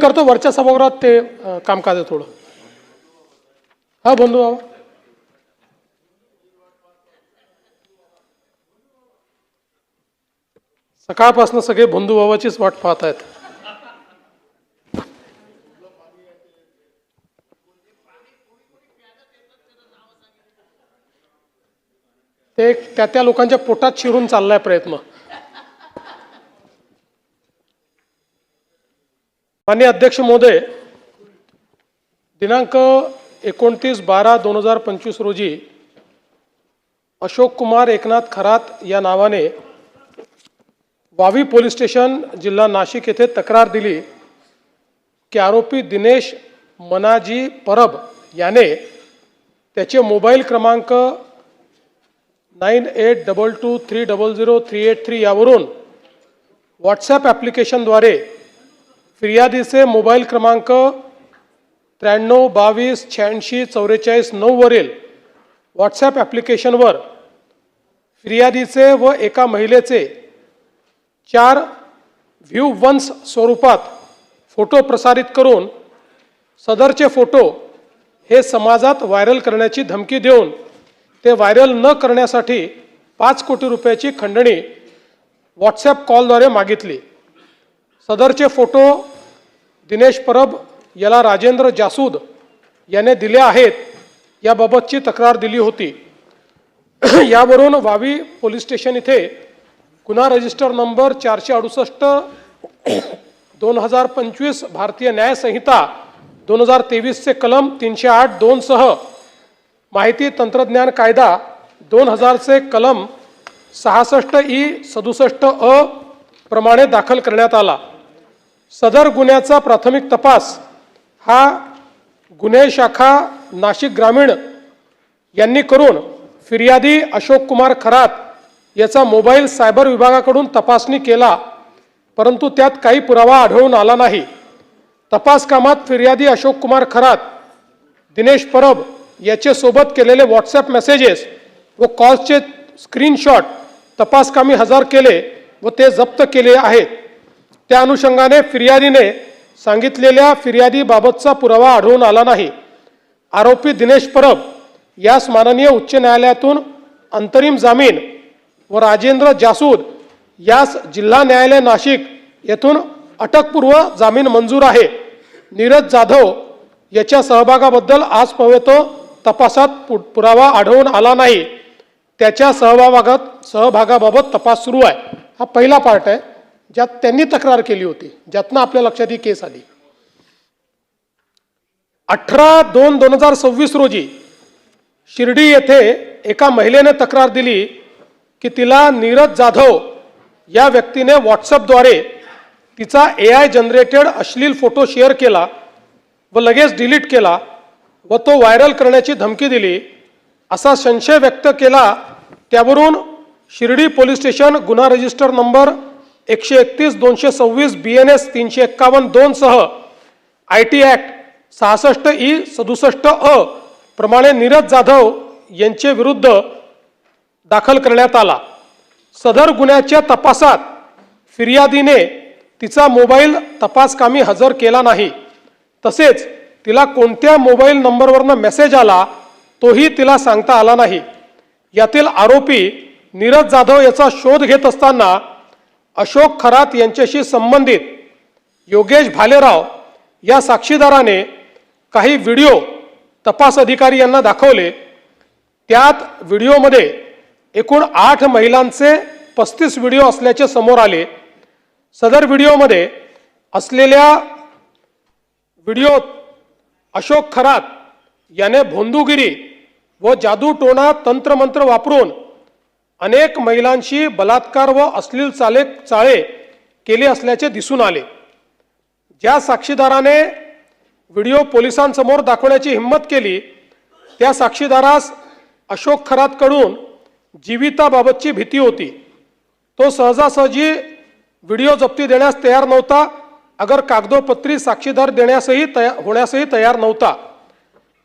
करतो वरच्या सभागृहात ते कामकाज आहे थोडं. हा बंधू भाऊ, सकाळपासून सगळे बंधू भावाचीच वाट पाहत आहेत. ते त्या लोकांच्या पोटात शिरून चाललाय प्रयत्न. माननीय अध्यक्ष महोदय, दिनांक 29/12/2025 रोजी अशोक कुमार एकनाथ खरात या नावाने वावी पोलीस स्टेशन जिल्हा नाशिक येथे तक्रार दिली की आरोपी दिनेश मनाजी परब याने त्याचे मोबाईल क्रमांक 9822300383 यावरून व्हॉट्सॲप ॲप्लिकेशनद्वारे फिर्यादीचे मोबाईल क्रमांक 9322864449 वरील व्हॉट्सॲप ॲप्लिकेशनवर फिर्यादीचे व एका महिलेचे 4 व्ह्यू वन्स स्वरूपात फोटो प्रसारित करून सदरचे फोटो हे समाजात व्हायरल करण्याची धमकी देऊन ते व्हायरल न करण्यासाठी 5 कोटी रुपयाची खंडणी व्हॉट्सॲप कॉलद्वारे मागितली. सदरचे फोटो दिनेश परब याला राजेंद्र जासूद याने दिले आहेत याबाबतची तक्रार दिली होती. यावरून वावी पोलीस स्टेशन इथे गुन्हा रजिस्टर नंबर 468/2025 भारतीय न्याय संहिता 2023 चे कलम 308(2) सह माहिती तंत्रज्ञान कायदा 2000 चे कलम 66(e)67(अ) प्रमाणे दाखल करण्यात आला. सदर गुन्ह्याचा प्राथमिक तपास हा गुन्हे शाखा नाशिक ग्रामीण यांनी करून फिर्यादी अशोक कुमार खरात याचा मोबाईल सायबर विभागाकडून तपासणी केला, परंतु त्यात काही पुरावा आढळून आला नाही. तपास कामात फिर्यादी अशोक कुमार खरात दिनेश परब याचे सोबत केलेले व्हॉट्सॲप मेसेजेस व कॉल्सचे स्क्रीनशॉट तपासकामी हजर केले व ते जप्त केले आहेत. त्या अनुषंगाने फिर्यादीने सांगितलेल्या फिर्यादीबाबतचा पुरावा आढळून आला नाही. आरोपी दिनेश परब यास माननीय उच्च न्यायालयातून अंतरिम जामीन व राजेंद्र जासूद यास जिल्हा न्यायालय नाशिक येथून अटकपूर्व जामीन मंजूर आहे. नीरज जाधव याच्या सहभागाबद्दल आजपर्यंत तपासात पुरावा आढळून आला नाही. त्याच्या सहभागाबाबत तपास सुरू आहे. हा पहिला पार्ट आहे ज्यात त्यांनी तक्रार केली होती, ज्यातनं आपल्या लक्षात ही केस आली. 18/2/2026 रोजी शिर्डी येथे एका महिलेने तक्रार दिली की तिला नीरज जाधव या व्यक्तीने व्हॉट्सअपद्वारे तिचा AI जनरेटेड अश्लील फोटो शेअर केला व लगेच डिलीट केला व तो व्हायरल करण्याची धमकी दिली असा संशय व्यक्त केला. त्यावरून शिर्डी पोलीस स्टेशन गुन्हा रजिस्टर नंबर 131/226 BNS 351(2) सह IT ॲक्ट 66(e)67(अ) प्रमाणे नीरज जाधव यांचे विरुद्ध दाखल करण्यात आला. सदर गुन्ह्याच्या तपासात फिर्यादीने तिचा मोबाईल तपासकामी हजर केला नाही. तसेच तिला कोणत्या मोबाईल नंबरवरनं मेसेज आला तोही तिला सांगता आला नाही. यातील आरोपी नीरज जाधव याचा शोध घेत असताना अशोक खरात यांच्याशी संबंधित योगेश भालेराव या साक्षीदाराने काही व्हिडिओ तपास अधिकारी यांना दाखवले. त्यात व्हिडिओमध्ये एकूण 8 महिलांचे 35 व्हिडिओ असल्याचे समोर आले. सदर व्हिडिओमध्ये असलेल्या व्हिडिओत अशोक खरात याने भोंदूगिरी व जादूटोणा तंत्रमंत्र वापरून अनेक महिलांशी बलात्कार व अश्लील चाळे केले असल्याचे दिसून आले. ज्या साक्षीदाराने व्हिडिओ पोलिसांसमोर दाखवण्याची हिंमत केली त्या साक्षीदारास अशोक खरातकडून जीविताबाबतची भीती होती. तो सहजासहजी व्हिडिओ जप्ती देण्यास तयार नव्हता, अगर कागदोपत्री साक्षीदार होण्यासही तयार नव्हता.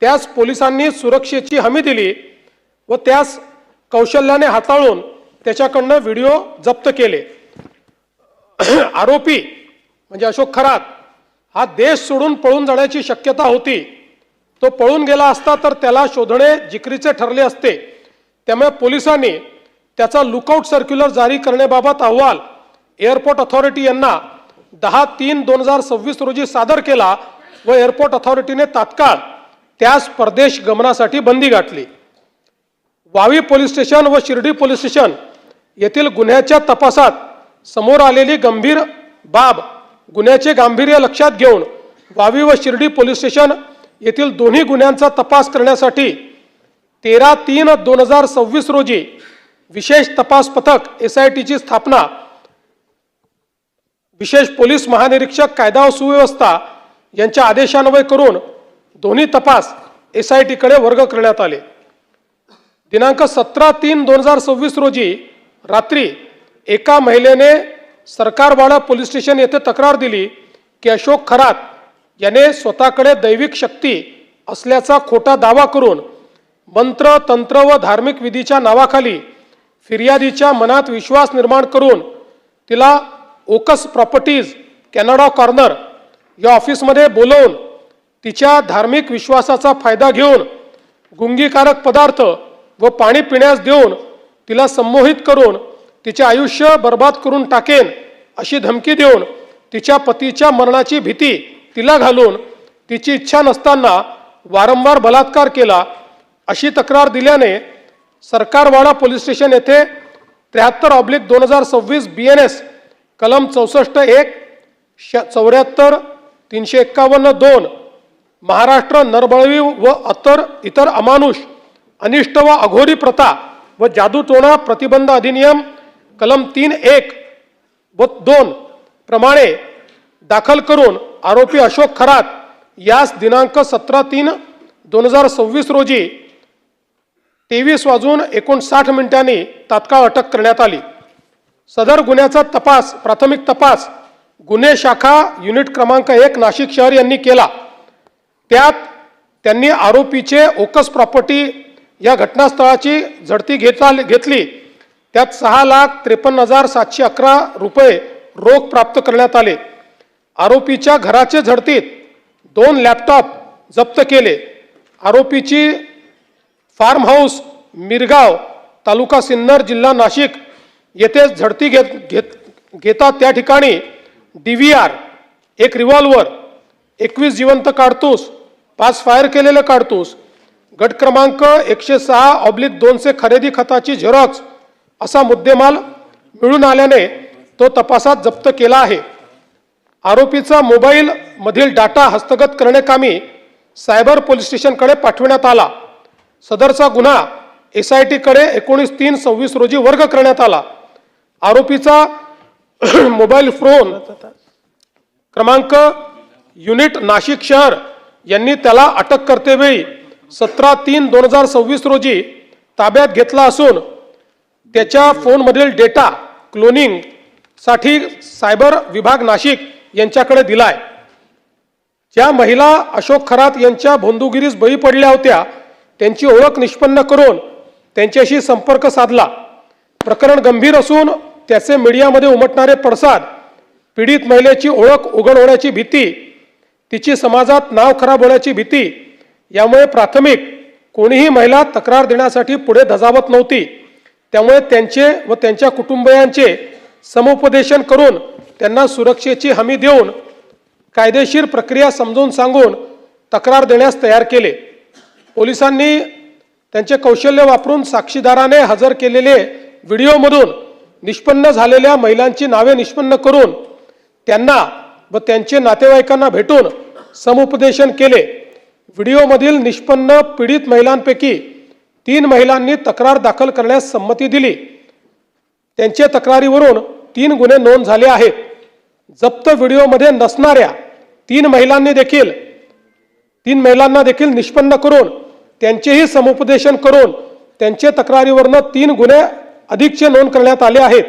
त्यास पोलिसांनी सुरक्षेची हमी दिली व त्यास कौशल्याने हाताळून त्याच्याकडनं व्हिडिओ जप्त केले. आरोपी म्हणजे अशोक खरात हा देश सोडून पळून जाण्याची शक्यता होती. तो पळून गेला असता तर त्याला शोधणे जिकरीचे ठरले असते. त्यामुळे पोलिसांनी त्याचा लुकआउट सर्क्युलर जारी करण्याबाबत अहवाल एअरपोर्ट अथॉरिटी यांना 10/3/2026 रोजी सादर केला व एअरपोर्ट अथॉरिटीने तात्काळ त्यास परदेश गमनासाठी बंदी घातली. वावी पोलीस स्टेशन व शिर्डी पोलीस स्टेशन येथील गुन्ह्याच्या तपासात समोर आलेली गंभीर बाब गुन्ह्याचे गांभीर्य लक्षात घेऊन वावी व शिर्डी पोलीस स्टेशन येथील दोन्ही गुन्ह्यांचा तपास करण्यासाठी 13/3/2026 रोजी विशेष तपास पथक SITची स्थापना विशेष पोलीस महानिरीक्षक कायदा व सुव्यवस्था यांच्या आदेशान्वये करून दोन्ही तपास SITकडे वर्ग करण्यात आले. दिनांक 17/3/2026 रोजी रात्री एका महिलेने सरकारवाडा पोलीस स्टेशन येथे तक्रार दिली की अशोक खरात याने स्वतःकडे दैविक शक्ती असल्याचा खोटा दावा करून मंत्र तंत्र व धार्मिक विधीच्या नावाखाली फिर्यादीच्या मनात विश्वास निर्माण करून तिला ओकस प्रॉपर्टीज कॅनडा कॉर्नर या ऑफिसमध्ये बोलवून तिच्या धार्मिक विश्वासाचा फायदा घेऊन गुंगीकारक पदार्थ व पाणी पिण्यास देऊन तिला संमोहित करून तिचे आयुष्य बर्बाद करून टाकेन अशी धमकी देऊन तिच्या पतीच्या मरणाची भीती तिला घालून तिची इच्छा नसताना वारंवार बलात्कार केला अशी तक्रार दिल्याने सरकारवाडा पोलीस स्टेशन येथे 73/2026 BNS कलम 64(1) 74 351(2) महाराष्ट्र नरबळवी व इतर अमानुष अनिष्ट व अघोरी प्रथा व जादूटोणा प्रतिबंध अधिनियम कलम 3(1) व 2 प्रमाणे दाखल करून आरोपी अशोक खरात यास दिनांक 17/3/2026 रोजी 23:59 तात्काळ अटक करण्यात आली. सदर गुन्ह्याचा तपास प्राथमिक तपास गुन्हे शाखा युनिट क्रमांक 1 नाशिक शहर यांनी केला. त्यात त्यांनी आरोपीचे ओकस प्रॉपर्टी या घटनास्थळाची झडती घेतली. त्यात 6,53,711 रुपये रोख प्राप्त करण्यात आले. आरोपीच्या घराचे झडतीत 2 लॅपटॉप जप्त केले. आरोपीची फार्म हाऊस मिरगाव तालुका सिन्नर जिल्हा नाशिक येथे झडती घेता त्या ठिकाणी DVR 1 रिव्हॉल्वर 21 जिवंत काडतूस 5 फायर केलेले काडतूस गट क्रमांक 106/2 खरेदी खताची झेरॉक्स असा मुद्देमाल मिळून आल्याने तो तपासात जप्त केला आहे. आरोपीचा मोबाईल मधील डाटा हस्तगत करण्याकामी सायबर पोलीस स्टेशनकडे पाठविण्यात आला. सदरचा गुन्हा SITकडे 19/3/26 रोजी वर्ग करण्यात आला. आरोपीचा मोबाईल फोन क्रमांक युनिट नाशिक शहर यांनी त्याला अटक करतेवेळी 17/3/2026 रोजी ताब्यात घेतला असून त्याच्या फोनमधील डेटा क्लोनिंग साठी सायबर विभाग नाशिक यांच्याकडे दिलाय. ज्या महिला अशोक खरात यांच्या भोंदूगिरीस बळी पडल्या होत्या त्यांची ओळख निष्पन्न करून त्यांच्याशी संपर्क साधला. प्रकरण गंभीर असून त्याचे मीडियामध्ये उमटणारे पडसाद पीडित महिलेची ओळख उघड होण्याची भीती तिची समाजात नाव खराब होण्याची भीती यामुळे प्राथमिक कोणीही महिला तक्रार देण्यासाठी पुढे धजावत नव्हती. त्यामुळे त्यांचे व त्यांच्या कुटुंबियांचे समुपदेशन करून त्यांना सुरक्षेची हमी देऊन कायदेशीर प्रक्रिया समजून सांगून तक्रार देण्यास तयार केले. पोलिसांनी त्यांचे कौशल्य वापरून साक्षीदाराने हजर केलेले व्हिडिओमधून निष्पन्न झालेल्या महिलांची नावे निष्पन्न करून त्यांना व त्यांचे नातेवाईकांना भेटून समुपदेशन केले. व्हिडिओमधील निष्पन्न पीडित महिलांपैकी 3 महिलांनी तक्रार दाखल करण्यास संमती दिली. त्यांच्या तक्रारीवरून 3 गुन्हे नोंद झाले आहेत. जप्त व्हिडिओमध्ये नसणाऱ्या 3 महिलांना देखील निष्पन्न करून त्यांचेही समुपदेशन करून त्यांचे तक्रारीवरून 3 गुन्हे अधिकचे नोंद करण्यात आले आहेत.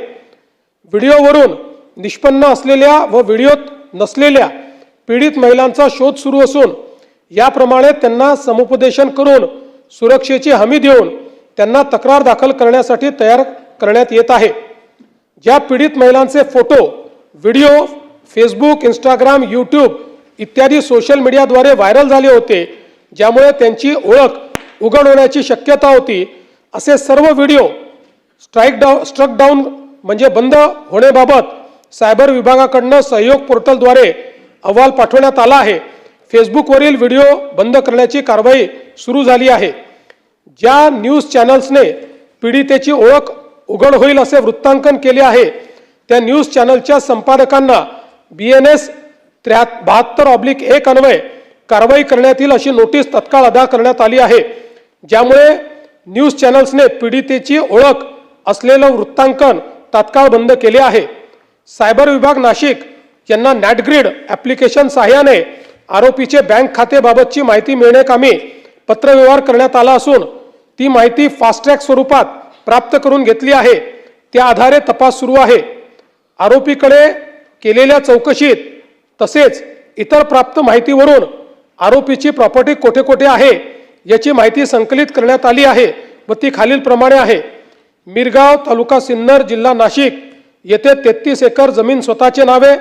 व्हिडिओवरून निष्पन्न असलेल्या व व्हिडिओत नसलेल्या पीडित महिलांचा शोध सुरू असून याप्रमाणे त्यांना समुपदेशन करून सुरक्षेची हमी देऊन त्यांना तक्रार दाखल करण्यासाठी तयार करण्यात येत आहे. ज्या पीडित महिलांचे photo video Facebook Instagram YouTube इत्यादी सोशल मीडियाद्वारे व्हायरल झाले होते, ज्यामुळे त्यांची ओळख उघड होण्याची शक्यता होती. असे सर्व व्हिडिओ स्ट्रक डाऊन म्हणजे बंद होण्याबाबत सायबर विभागाकडून सहयोग पोर्टलद्वारे अहवाल पाठवण्यात आला आहे. फेसबुकवरील व्हिडिओ बंद करण्याची कारवाई सुरू झाली आहे. ज्या न्यूज चॅनल्सने पीडितेची ओळख उघड होईल असे वृत्तांकन केले आहे, त्या न्यूज चॅनलच्या संपादकांना BNS 72/1 अन्वये कारवाई करण्यात येईल अशी नोटीस तत्काळ अदा करण्यात आली आहे. ज्यामुळे न्यूज चॅनल्सने पीडितेची ओळख असलेलं वृत्तांकन तात्काळ बंद केले आहे. सायबर विभाग नाशिक यांना नॅटग्रीड ॲप्लिकेशन सहाय्याने आरोपीचे बँक खातेबाबतची माहिती मिळण्याकामी पत्रव्यवहार करण्यात आला असून ती माहिती फास्ट ट्रॅक स्वरूपात प्राप्त करून घेतली आहे. त्या आधारे तपास सुरू आहे. आरोपीकडे केलेल्या चौकशीत तसेच इतर प्राप्त माहितीवरून आरोपीची प्रॉपर्टी कोठे कोठे आहे याची माहिती संकलित करण्यात आली आहे व ती खालीलप्रमाणे आहे. मिरगाव, तालुका सिन्नर, जिल्हा नाशिक येथे 33 एकर जमीन स्वतःचे नावे.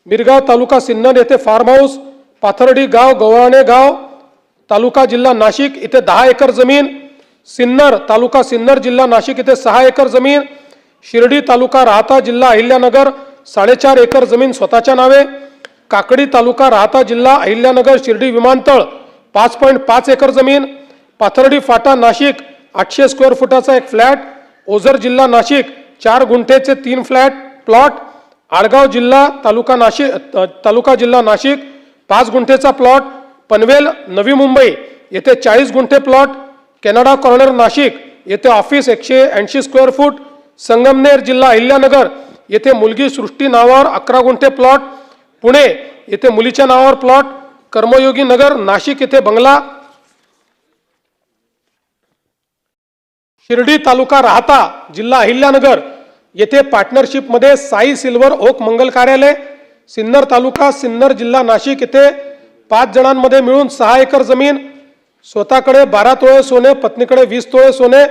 मिरगाव, तालुका सिन्नर येथे फार्म हाऊस. पाथर्डी गाव, गव्हाणे गाव, तालुका जिल्हा नाशिक येथे 10 एकर जमीन. सिन्नर, तालुका सिन्नर, जिल्हा नाशिक येथे 6 एकर जमीन. शिर्डी, तालुका राहता, जिल्हा अहिल्यानगर 4.5 एकर जमीन स्वतःच्या नावे. काकडी, तालुका राहता, जिल्हा अहिल्यानगर, शिर्डी विमानतळ 5.5 एकर जमीन. पाथर्डी फाटा, नाशिक 800 स्क्वेअर फुटाचा एक फ्लॅट. ओझर, जिल्हा नाशिक 4 गुंठेचे 3 प्लॉट. आळगाव, तालुका जिल्हा नाशिक 5 गुंठेचा प्लॉट. पनवेल, नवी मुंबई येथे 40 गुंठे प्लॉट. कॅनडा कॉर्नर, नाशिक येथे ऑफिस 180 स्क्वेअर फूट. संगमनेर, जिल्हा अहिल्यानगर येथे मुलगी सृष्टी नावावर 11 गुंठे प्लॉट. पुणे येथे मुलीच्या नावावर प्लॉट. कर्मयोगी नगर, नाशिक येथे बंगला. शिर्डी, तालुका राहता, जिल्हा अहिल्यानगर येथे पार्टनरशिपमध्ये साई सिल्वर ओक मंगल कार्यालय. सिन्नर, तालुका सिन्नर, जिल्हा नाशिक येथे 5 जणांमध्ये मिळून 6 एकर जमीन. स्वतःकडे 12 तोळे सोने, पत्नीकडे 20 तोळे सोने.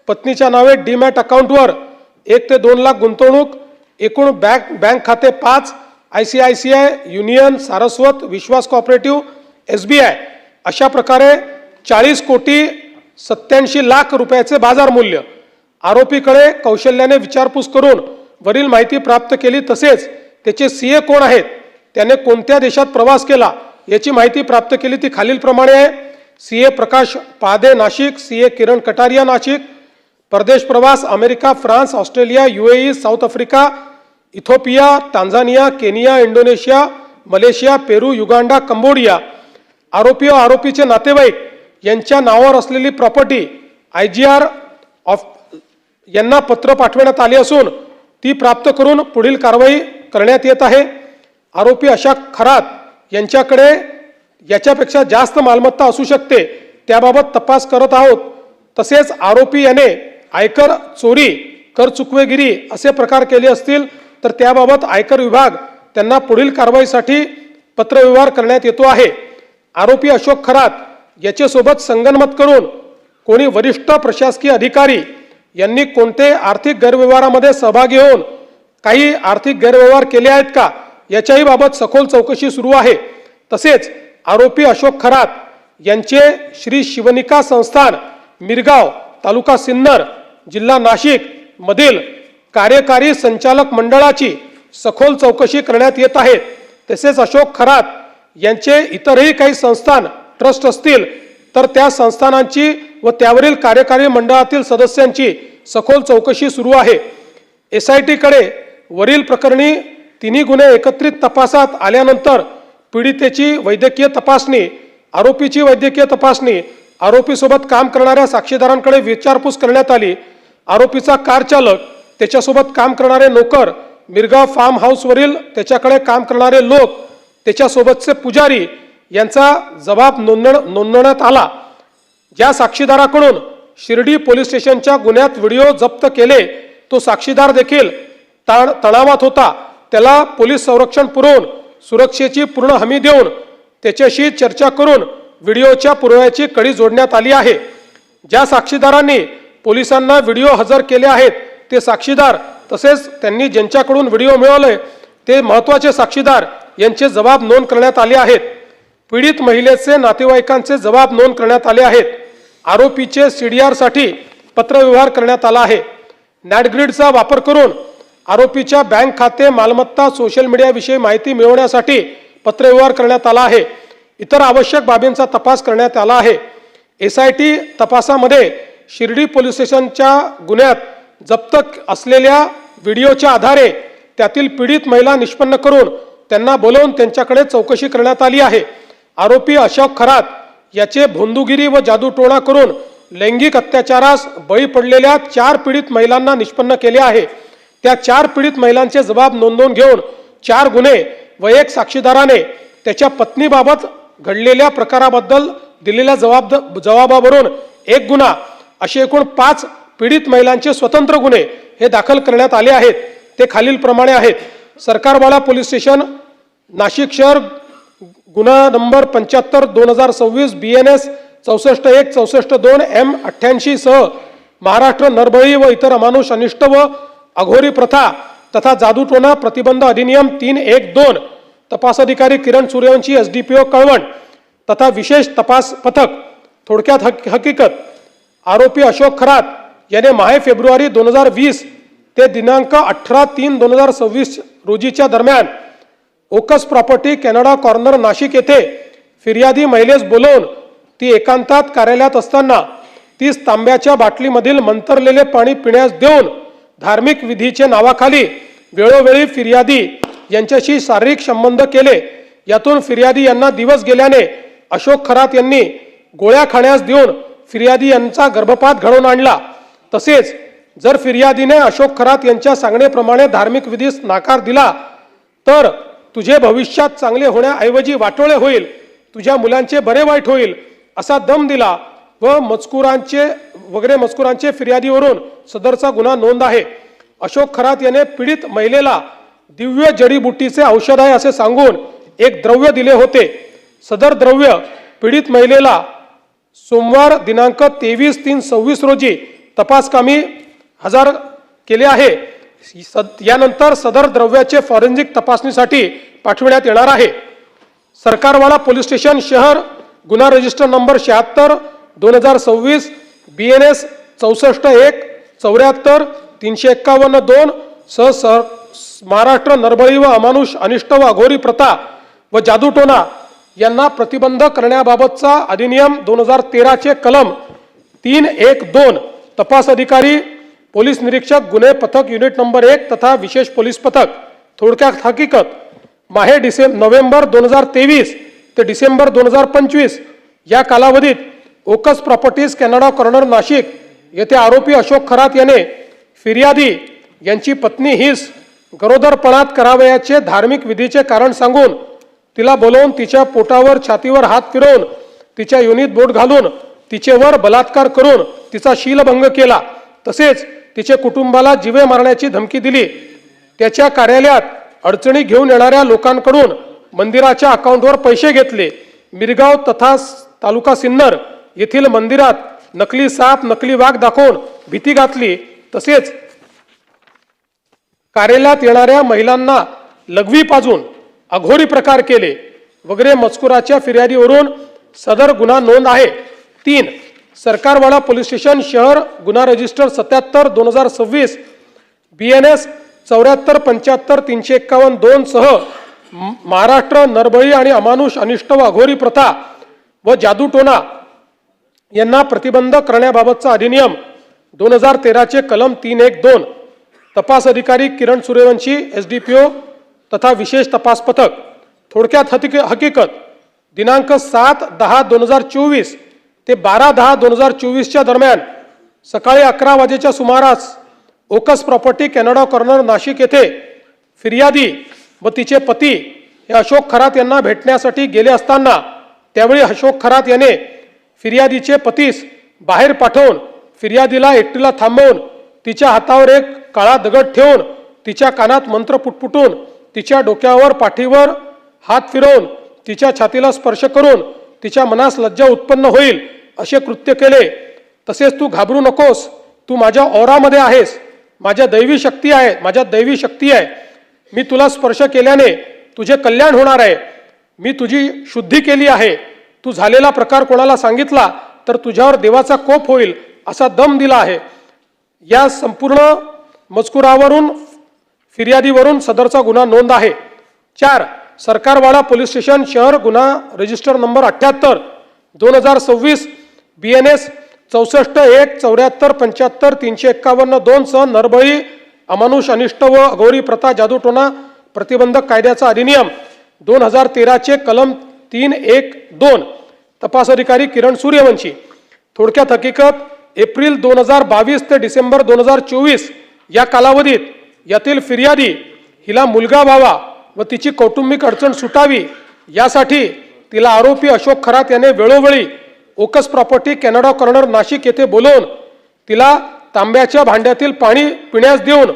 पत्नीच्या नावे डीमॅट अकाउंटवर 1 ते 2 लाख गुंतवणूक. एकूण बँक खाते 5. ICICI, युनियन, सारस्वत, विश्वास कोऑपरेटिव्ह, SBI अशा प्रकारे 40,87,00,000 रुपयाचे बाजार मूल्य. आरोपीकडे कौशल्याने विचारपूस करून वरील माहिती प्राप्त केली. तसेच त्याचे CA कोण आहेत, त्याने कोणत्या देशात प्रवास केला याची माहिती प्राप्त केली. ती खालीलप्रमाणे आहे. CA प्रकाश पादे, नाशिक. CA किरण कटारिया, नाशिक. परदेश प्रवास America, France, Australia, UAE, South Africa, Ethiopia, Tanzania, Kenya, Indonesia, Malaysia, Peru, Uganda, Cambodia. आरोपी व आरोपीचे नातेवाईक यांच्या नावावर असलेली प्रॉपर्टी IGR यांना पत्र पाठवण्यात आले असून ती प्राप्त करून पुढील कारवाई करण्यात येत आहे. आरोपी अशा खरात यांच्याकडे याच्यापेक्षा जास्त मालमत्ता असू शकते, त्याबाबत तपास करत आहोत. तसेच आरोपी याने आयकर चोरी, कर चुकवेगिरी असे प्रकार केले असतील तर त्याबाबत आयकर विभाग त्यांना पुढील कारवाईसाठी पत्रव्यवहार करण्यात येतो आहे. आरोपी अशोक खरात याच्यासोबत संगनमत करून कोणी वरिष्ठ प्रशासकीय अधिकारी यांनी कोणते आर्थिक गैरव्यवहारामध्ये सहभागी होऊन काही आर्थिक गैरव्यवहार केले आहेत का याच्याही बाबत सखोल चौकशी सुरू आहे. तसेच आरोपी अशोक खरात यांचे श्री शिवनिका संस्थान, मिरगाव, तालुका सिन्नर, जिल्हा नाशिक मधील कार्यकारी संचालक मंडळाची सखोल चौकशी करण्यात येत आहे. तसेच अशोक खरात यांचे इतरही काही संस्थान, ट्रस्ट असतील तर त्या संस्थानांची व त्यावरील कार्यकारी मंडळातील सदस्यांची सखोल चौकशी सुरू आहे. SIT कडे वरील प्रकरणी 3 गुन्हे एकत्रित तपासात आल्यानंतर पीडितेची वैद्यकीय तपासणी, आरोपीची वैद्यकीय तपासणी, आरोपीसोबत काम करणाऱ्या साक्षीदारांकडे विचारपूस करण्यात आली. आरोपीचा कार चालक, त्याच्यासोबत काम करणारे नोकर, मिरगाव फार्म हाऊसवरील त्याच्याकडे काम करणारे लोक, त्याच्यासोबतचे पुजारी यांचा जबाब नोंदवण्यात आला. ज्या साक्षीदाराकडून शिर्डी पोलीस स्टेशनच्या गुन्ह्यात व्हिडिओ जप्त केले तो साक्षीदार देखील तणावात होता. त्याला पोलीस संरक्षण पुरवून सुरक्षेची पूर्ण हमी देऊन त्याच्याशी चर्चा करून व्हिडिओच्या पुराव्याची कडी जोडण्यात आली आहे. ज्या साक्षीदारांनी पोलिसांना व्हिडिओ हजर केले आहेत ते साक्षीदार तसेच त्यांनी ज्यांच्याकडून व्हिडिओ मिळवले ते महत्त्वाचे साक्षीदार यांचे जबाब नोंद करण्यात आले आहेत. पीडित महिलेचे नातेवाईकांचे जबाब नोंद करण्यात आले आहेत. आरोपीचे CDR साठी पत्रव्यवहार करण्यात आला आहे. नॅटग्रिडचा वापर करून आरोपीच्या बँक खाते, मालमत्ता, सोशल मीडियाविषयी माहिती मिळवण्यासाठी पत्रव्यवहार करण्यात आला आहे. इतर आवश्यक बाबींचा तपास करण्यात आला आहे. SIT तपासामध्ये शिर्डी पोलीस स्टेशनच्या गुन्ह्यात जप्त असलेल्या व्हिडिओच्या आधारे त्यातील पीडित महिला निष्पन्न करून त्यांना बोलवून त्यांच्याकडे चौकशी करण्यात आली आहे. आरोपी अशोक खरात याचे भोंदूगिरी व जादूटोणा करून लैंगिक अत्याचारास बळी पडलेल्या 4 पीडित महिलांना निष्पन्न केले आहे. त्या 4 पीडित महिलांचे जबाब नोंदवून घेऊन 4 गुन्हे व 1 साक्षीदाराने त्याच्या पत्नीबाबत घडलेल्या प्रकाराबद्दल दिलेल्या जबाबावरून 1 गुन्हा असे एकूण 5 पीडित महिलांचे स्वतंत्र गुन्हे हे दाखल करण्यात आले आहेत. ते खालीलप्रमाणे आहेत. सरकारवाला पोलीस स्टेशन, नाशिक शहर, गुन्हा नंबर 75/2026 BNS 64-1, 64-2, M88 सह महाराष्ट्र नरबळी व इतर अमानुष, अनिष्ट व अघोरी प्रथा तथा जादूटोणा प्रतिबंध अधिनियम 3(1)(2). तपास अधिकारी किरण सूर्यवंशी, SDPO कळवण तथा विशेष तपास पथक. थोडक्यात हकीकत. आरोपी अशोक खरात याने माहे फेब्रुवारी 2020 ते दिनांक 18/3/2026 रोजीच्या दरम्यान ओकस प्रॉपर्टी, कॅनडा कॉर्नर, नाशिक येथे फिर्यादी महिलेस बोलवून ती एकांतात कार्यालयात असताना 30 तांब्याच्या बाटलीमधील मंतरलेले पाणी पिण्यास देऊन धार्मिक विधीचे नावाखाली वेळोवेळी फिर्यादी यांच्याशी शारीरिक संबंध केले. यातून फिर्यादी यांना दिवस गेल्याने अशोक खरात यांनी गोळ्या खाण्यास देऊन फिर्यादी यांचा गर्भपात घडवून आणला. तसेच जर फिर्यादीने अशोक खरात यांच्या सांगण्याप्रमाणे धार्मिक विधीस नकार दिला तर तुझे भविष्यात चांगले होण्याऐवजी वाटोळे होईल, तुझ्या मुलांचे बरे वाईट होईल असा दम दिला व मजकुरांचे फिर्यादीवरून सदरचा गुन्हा नोंद आहे. अशोक खरात याने पीडित महिलेला दिव्य जडीबुटीचे औषध आहे असे सांगून एक द्रव्य दिले होते. सदर द्रव्य पीडित महिलेला सोमवार दिनांक 23/3/26 रोजी तपासकामी हजर केले आहे. यानंतर सदर द्रव्याचे फॉरेन्सिक तपासणीसाठी पाठविण्यात येणार आहे. सरकारवाला पोलीस स्टेशन शहर, गुन्हा रजिस्टर नंबर 76/2026 BNS 64-1, 74, 351-2 सह महाराष्ट्र नरबळी व अमानुष, अनिष्ट व अघोरी प्रथा व जादूटोणा यांना प्रतिबंध करण्याबाबतचा अधिनियम 2013 चे कलम 3(1)(2). तपास अधिकारी पोलीस निरीक्षक, गुन्हे पथक, युनिट नंबर 1 तथा विशेष पोलीस पथक. थोडक्यात हकीकत. माहे नोव्हेंबर 2023 ते डिसेंबर 2025 या कालावधीत ओकस प्रॉपर्टीज, कॅनडा कॉर्नर, नाशिक येथे आरोपी अशोक खरात याने फिर्यादी यांची पत्नी हिस गरोदरपणात करावयाचे धार्मिक विधीचे कारण सांगून तिला बोलवून तिच्या पोटावर, छातीवर हात फिरवून तिच्या योनीत बोट घालून तिचेवर बलात्कार करून तिचा शीलभंग केला. तसेच तिचे कुटुंबाला जीवे मारण्याची धमकी दिली. त्याच्या कार्यालयात अडचणी घेऊन येणाऱ्या लोकांकडून मंदिराच्या अकाउंटवर पैसे घेतले. मिरगाव तथा तालुका सिन्नर येथील मंदिरात नकली साप, नकली वाघ दाखवून भीती घातली. तसेच कार्यालयात येणाऱ्या महिलांना लघवी पाजून अघोरी प्रकार केले वगैरे मजकुराच्या फिर्यादीवरून सदर गुन्हा नोंद आहे. 3. सरकारवाला पोलीस स्टेशन शहर, गुन्हा रजिस्टर 77/2026 BNS 74-75-351-2 सह महाराष्ट्र नरबळी आणि अमानुष, अनिष्ट व अघोरी प्रथा व जादूटोणा यांना प्रतिबंध करण्याबाबतचा अधिनियम 2013 चे कलम 3(1)(2). तपास अधिकारी किरण सूर्यवंशी, SDPO तथा विशेष तपास पथक. थोडक्यात हकीकत. दिनांक 7/10/2024 ते 12/10/2024 दरम्यान सकाळी 11 वाजेच्या सुमारास ओकस प्रॉपर्टी, कॅनडा कॉर्नर, नाशिक येथे फिर्यादी व तिचे पती हे अशोक खरात यांना भेटण्यासाठी गेले असताना त्यावेळी अशोक खरात याने फिर्यादीचे पतीस बाहेर पाठवून फिर्यादीला एकटीला थांबवून तिच्या हातावर एक काळा दगड ठेवून तिच्या कानात मंत्र पुटपुटून तिच्या डोक्यावर, पाठीवर हात फिरवून तिच्या छातीला स्पर्श करून तिच्या मनास लज्जा उत्पन्न होईल असे कृत्य केले. तसेच तू घाबरू नकोस, तू माझ्या औरामध्ये आहेस, माझ्यात दैवी शक्ती आहे मी तुला स्पर्श केल्याने तुझे कल्याण होणार आहे, मी तुझी शुद्धी केली आहे, तू झालेला प्रकार कोणाला सांगितला तर तुझ्यावर देवाचा कोप होईल असा दम दिला आहे. या संपूर्ण मजकुरावरून फिर्यादीवरून सदरचा गुन्हा नोंद आहे. 4. सरकारवाडा पोलीस स्टेशन शहर गुन्हा रजिस्टर नंबर 78 2026 BNS 64-1-74-75-351-2 सह नरबळी अमानुष अनिष्ट व अघोरी प्रथा जादूटोणा प्रतिबंधक कायद्याचा अधिनियम 2013 चे कलम 312 तपास अधिकारी किरण सूर्यवंशी. थोडक्यात हकीकत एप्रिल 2022 ते डिसेंबर 2024 या कालावधीत यातील फिर्यादी हिला मुलगा व्हावा व तिची कौटुंबिक अडचण सुटावी यासाठी तिला आरोपी अशोक खरात याने वेळोवेळी ओकस प्रॉपर्टी कॅनडा कॉर्नर नाशिक येथे बोलवून तिला तांब्याच्या भांड्यातील पाणी पिण्यास देऊन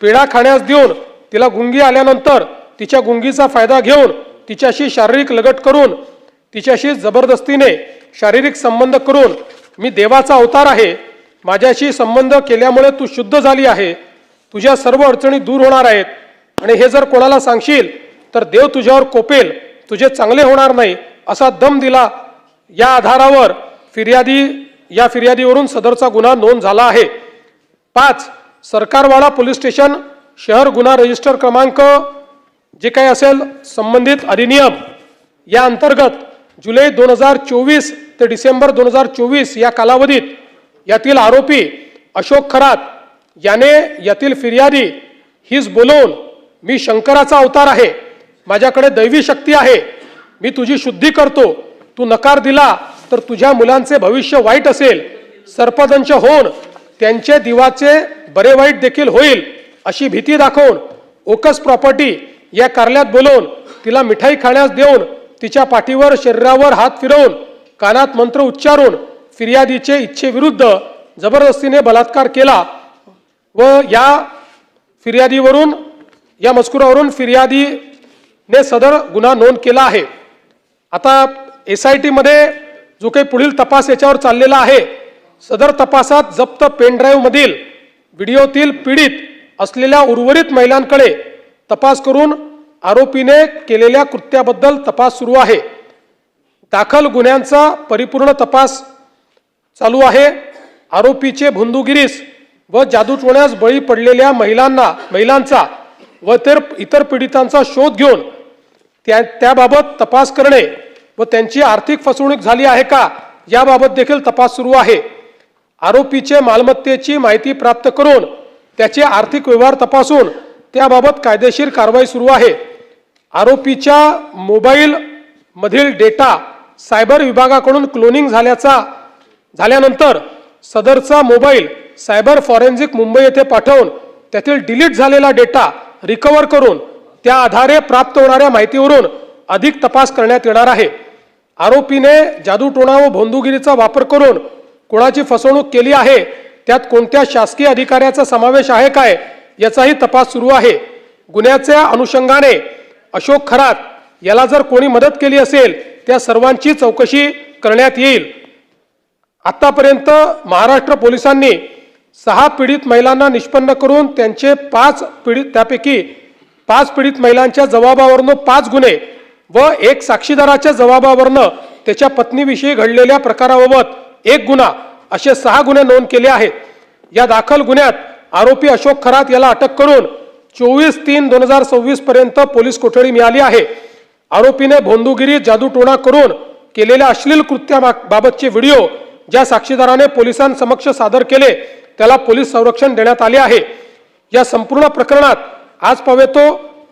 पेढा खाण्यास देऊन तिला गुंगी आल्यानंतर तिच्या गुंगीचा फायदा घेऊन तिच्याशी शारीरिक लगट करून तिच्याशी जबरदस्तीने शारीरिक संबंध करून मी देवाचा अवतार आहे, माझ्याशी संबंध केल्यामुळे तू शुद्ध झाली आहे, तुझ्या सर्व अडचणी दूर होणार आहेत आणि हे जर कोणाला सांगशील तर देव तुझ्यावर कोपेल, तुझे चांगले होणार नाही असा दम दिला. या आधारावर फिर्यादीवरून सदरचा गुन्हा नोंद झाला आहे. 5. सरकारवाडा पोलीस स्टेशन शहर गुन्हा रजिस्टर क्रमांक जे काही असेल संबंधित अधिनियम या अंतर्गत जुलै 2024 ते डिसेंबर 2024 या कालावधीत यातील आरोपी अशोक खरात याने यातील फिर्यादी हीच बोलवून मी शंकराचा अवतार आहे, माझ्याकडे दैवी शक्ती आहे, मी तुझी शुद्धी करतो, तू नकार दिला तर तुझ्या मुलांचे भविष्य वाईट असेल, सर्पदंश होऊन त्यांचे दिवाचे बरे वाईट देखील होईल अशी भीती दाखवून ओकस प्रॉपर्टी या कार्यालयात बोलवून तिला मिठाई खाण्यास देऊन तिच्या पाठीवर शरीरावर हात फिरवून कानात मंत्र उच्चारून फिर्यादीचे इच्छेविरुद्ध जबरदस्तीने बलात्कार केला व या मजकुरावरून फिर्यादीने सदर गुन्हा नोंद केला आहे. आता SIT मध्ये जो काही पुढील तपास याच्यावर चाललेला आहे, सदर तपासात जप्त पेनड्राईव्ह मधील व्हिडिओतील पीडित असलेल्या उर्वरित महिलांकडे तपास करून आरोपीने केलेल्या कृत्याबद्दल तपास सुरू आहे. दाखल गुन्ह्यांचा परिपूर्ण तपास चालू आहे. आरोपीचे भोंदूगिरीस व जादूटोण्यास बळी पडलेल्या महिलांचा व इतर पीडितांचा शोध घेऊन त्याबाबत तपास करणे व त्यांची आर्थिक फसवणूक झाली आहे का याबाबत देखील तपास सुरू आहे. आरोपीचे मालमत्तेची माहिती प्राप्त करून त्याचे आर्थिक व्यवहार तपासून त्याबाबत कायदेशीर कारवाई सुरू आहे. आरोपीच्या मोबाईल मधील डेटा सायबर विभागाकडून क्लोनिंग झाल्यानंतर सदरचा मोबाईल सायबर फॉरेन्सिक मुंबई येथे पाठवून त्यातील डिलीट झालेला डेटा रिकव्हर करून त्या आधारे प्राप्त होणाऱ्या माहितीवरून अधिक तपास करण्यात येणार आहे. आरोपीने जादूटोणा व भोंदूगिरीचा वापर करून कोणाची फसवणूक केली आहे, त्यात कोणत्या शासकीय अधिकाऱ्याचा समावेश आहे काय याचाही तपास सुरू आहे. गुन्ह्याच्या अनुषंगाने अशोक खरात याला जर कोणी मदत केली असेल त्या सर्वांची चौकशी करण्यात येईल. आतापर्यंत महाराष्ट्र पोलिसांनी 6 पीडित महिलांना निष्पन्न करून त्यापैकी 5 पीडित महिलांच्या जबाबावरनं 5 गुन्हे व 1 साक्षीदाराच्या जबाबावरनं त्याच्या पत्नीविषयी घडलेल्या प्रकाराबाबत 1 गुन्हा असे 6 गुन्हे नोंद केले आहेत. या दाखल गुन्ह्यात आरोपी अशोक खरात याला अटक करून 24/3/2026 पर्यंत पोलीस कोठडी मिळाली आहे. आरोपीने भोंदूगिरी जादूटोणा करून केलेल्या अश्लील कृत्याबाबतचे व्हिडिओ ज्या साक्षीदाराने पोलिसांसमक्ष सादर केले त्याला पोलीस संरक्षण देण्यात आले आहे. या संपूर्ण प्रकरणात आजपर्यंत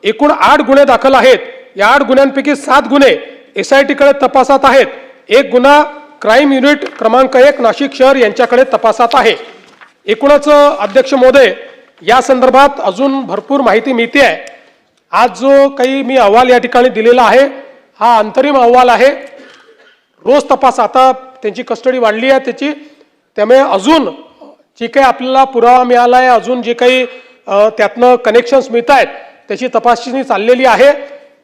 एकूण 8 गुन्हे दाखल आहेत. या 8 गुन्ह्यांपैकी 7 गुन्हे SIT कडे तपासात आहेत. 1 गुन्हा क्राईम युनिट क्रमांक 1 नाशिक शहर यांच्याकडे तपासात आहे. एकूणच अध्यक्ष महोदय, या संदर्भात अजून भरपूर माहिती मिळते आहे. आज जो काही मी अहवाल या ठिकाणी दिलेला आहे हा अंतरिम अहवाल आहे. रोज तपास, आता त्यांची कस्टडी वाढली आहे त्याची, त्यामुळे अजून जे काही आपल्याला पुरावा मिळाला आहे, अजून जे काही त्यातनं कनेक्शन्स मिळत आहेत त्याची तपासणी चाललेली आहे.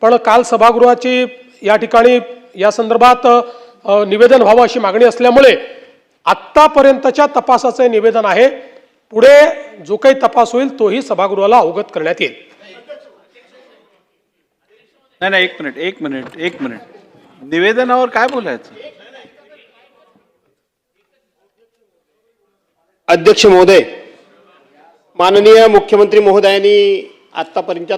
पण काल सभागृहाची या ठिकाणी या संदर्भात निवेदन व्हावं अशी मागणी असल्यामुळे आत्तापर्यंतच्या तपासाचे निवेदन आहे. पुढे जो काही तपास होईल तोही सभागृहाला अवगत करण्यात येईल. नाही नाही, एक मिनिट. निवेदनावर काय बोलायचं? अध्यक्ष महोदय, माननीय मुख्यमंत्री महोदयांनी आतापर्यंत